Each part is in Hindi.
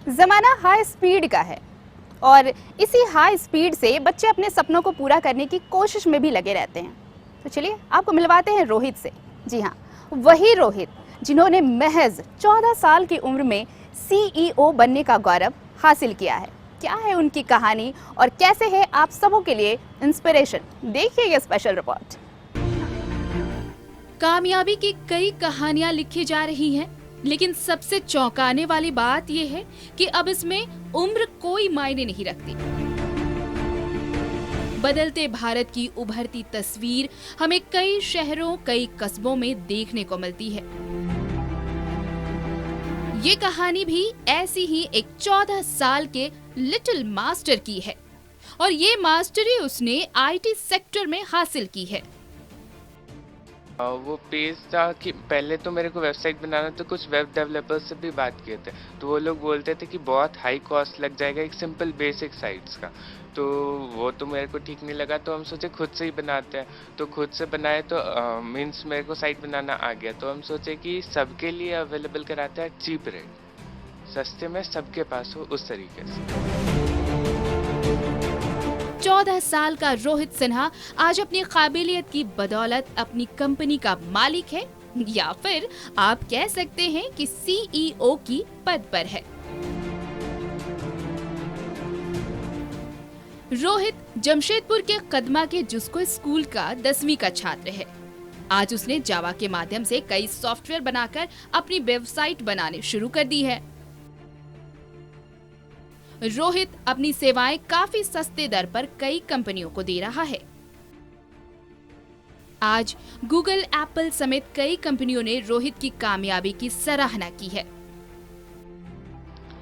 ज़माना हाई स्पीड का है और इसी हाई स्पीड से बच्चे अपने सपनों को पूरा करने की कोशिश में भी लगे रहते हैं। तो चलिए आपको मिलवाते हैं रोहित से। जी हाँ, वही रोहित जिन्होंने महज 14 साल की उम्र में सीईओ बनने का गौरव हासिल किया है। क्या है उनकी कहानी और कैसे है आप सबों के लिए इंस्पिरेशन, देखिए ये स्पेशल रिपोर्ट। कामयाबी की कई कहानियां लिखी जा रही हैं, लेकिन सबसे चौंकाने वाली बात यह है कि अब इसमें उम्र कोई मायने नहीं रखती। बदलते भारत की उभरती तस्वीर हमें कई शहरों, कई कस्बों में देखने को मिलती है। ये कहानी भी ऐसी ही एक 14 साल के लिटिल मास्टर की है और ये मास्टरी उसने आईटी सेक्टर में हासिल की है। वो पेज था कि पहले तो मेरे को वेबसाइट बनाना, तो कुछ वेब डेवलपर्स से भी बात किए थे, तो वो लोग बोलते थे कि बहुत हाई कॉस्ट लग जाएगा एक सिंपल बेसिक साइट्स का। तो वो तो मेरे को ठीक नहीं लगा, तो हम सोचे खुद से ही बनाते हैं। तो खुद से बनाए तो मीन्स मेरे को साइट बनाना आ गया, तो हम सोचे कि सबके लिए अवेलेबल कराते हैं चीप रेट, सस्ते में सबके पास हो, उस तरीके से। 14 साल का रोहित सिन्हा आज अपनी काबिलियत की बदौलत अपनी कंपनी का मालिक है, या फिर आप कह सकते हैं कि सीईओ की पद पर है। रोहित जमशेदपुर के कदमा के जुस्को स्कूल का 10वीं का छात्र है। आज उसने जावा के माध्यम से कई सॉफ्टवेयर बनाकर अपनी वेबसाइट बनाने शुरू कर दी है। रोहित अपनी सेवाएं काफी सस्ते दर पर कई कंपनियों को दे रहा है। आज गूगल, एप्पल समेत कई कंपनियों ने रोहित की कामयाबी की सराहना की है।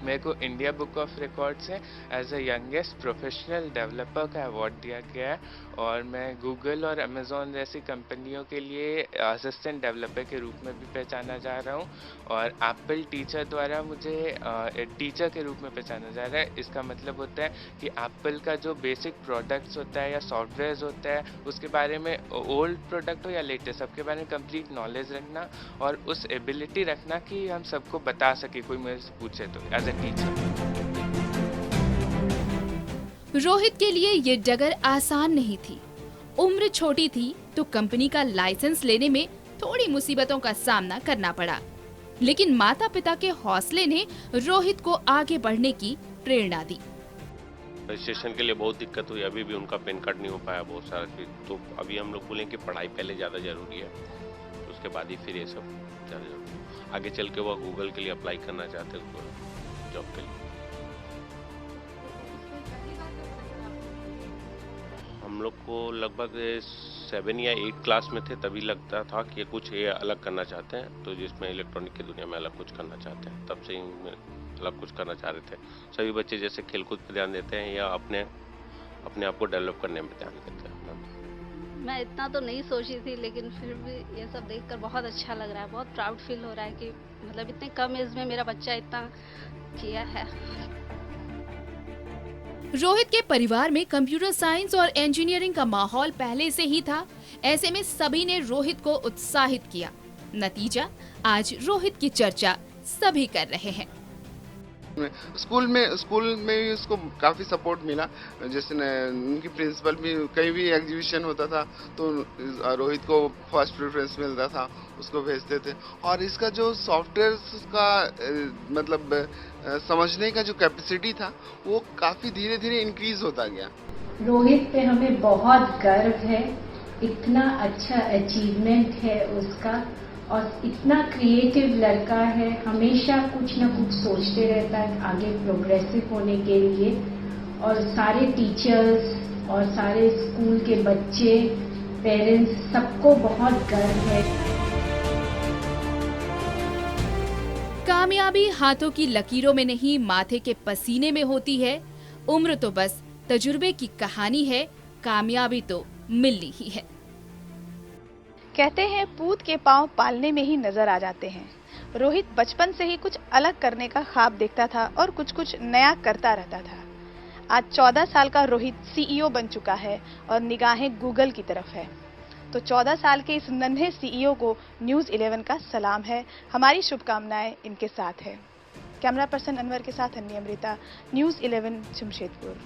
मेरे को इंडिया बुक ऑफ रिकॉर्ड से as a youngest professional developer का अवार्ड दिया गया है, और मैं गूगल और अमेज़ॉन जैसी कंपनियों के लिए असिस्टेंट डेवलपर के रूप में भी पहचाना जा रहा हूँ, और एप्पल टीचर द्वारा मुझे टीचर के रूप में पहचाना जा रहा है। इसका मतलब होता है कि एप्पल का जो बेसिक प्रोडक्ट्स होता है या सॉफ्टवेयर होता है, उसके बारे में ओल्ड प्रोडक्ट हो या लेटेस्ट, सबके बारे में कंप्लीट नॉलेज रखना और उस एबिलिटी रखना कि हम सबको बता सके, कोई मेरे से पूछे तो एज ए टीचर। रोहित के लिए ये डगर आसान नहीं थी। उम्र छोटी थी तो कंपनी का लाइसेंस लेने में थोड़ी मुसीबतों का सामना करना पड़ा, लेकिन माता पिता के हौसले ने रोहित को आगे बढ़ने की प्रेरणा दी। रजिस्ट्रेशन के लिए बहुत दिक्कत हुई, अभी भी उनका पैन कार्ड नहीं हो पाया, बहुत सारा चीज। तो अभी हम लोग बोलें कि पढ़ाई पहले ज़्यादा जरूरी है, तो उसके बाद ही फिर ये सब ज़्यादा जरूरी है। आगे चल के वो गूगल के लिए अप्लाई करना चाहते हैं जॉब के लिए। हम लोग को लगभग 7 या 8 क्लास में थे, तभी लगता था कि कुछ ये अलग करना चाहते हैं, तो जिसमें इलेक्ट्रॉनिक की दुनिया में अलग कुछ करना चाहते हैं। तब से ही अलग कुछ करना चाह रहे थे। सभी बच्चे जैसे खेलकूद पर ध्यान देते हैं या अपने आप को डेवलप करने में ध्यान देते हैं। मैं इतना तो नहीं सोची थी, लेकिन फिर भी ये सब देखकर बहुत अच्छा लग रहा है। बहुत प्राउड फील हो रहा है कि मतलब इतने कम एज में मेरा बच्चा इतना किया है। रोहित के परिवार में कंप्यूटर साइंस और इंजीनियरिंग का माहौल पहले से ही था। ऐसे में सभी ने रोहित को उत्साहित किया। नतीजा, आज रोहित की चर्चा सभी कर रहे हैं। स्कूल में भी उसको काफ़ी सपोर्ट मिला। जैसे उनकी प्रिंसिपल भी, कहीं भी एग्जीबिशन होता था तो रोहित को फर्स्ट प्रेफरेंस मिलता था, उसको भेजते थे। और इसका जो सॉफ्टवेयर का मतलब समझने का जो कैपेसिटी था, वो काफ़ी धीरे धीरे इंक्रीज होता गया। रोहित पे हमें बहुत गर्व है, इतना अच्छा अचीवमेंट है उसका, और इतना क्रिएटिव लड़का है। हमेशा कुछ ना कुछ सोचते रहता है आगे प्रोग्रेसिव होने के लिए। और सारे टीचर्स और सारे स्कूल के बच्चे, पेरेंट्स, सबको बहुत गर्व है। कामयाबी हाथों की लकीरों में नहीं, माथे के पसीने में होती है। उम्र तो बस तजुर्बे की कहानी है, कामयाबी तो मिलनी ही है। कहते हैं पूत के पांव पालने में ही नजर आ जाते हैं। रोहित बचपन से ही कुछ अलग करने का ख्वाब देखता था और कुछ नया करता रहता था। आज 14 साल का रोहित सीईओ बन चुका है और निगाहें गूगल की तरफ है। तो 14 साल के इस नन्हे सीईओ को न्यूज़ 11 का सलाम है। हमारी शुभकामनाएं इनके साथ है। कैमरा पर्सन अनवर के साथ अन्नी अमृता, न्यूज़ 11 जमशेदपुर।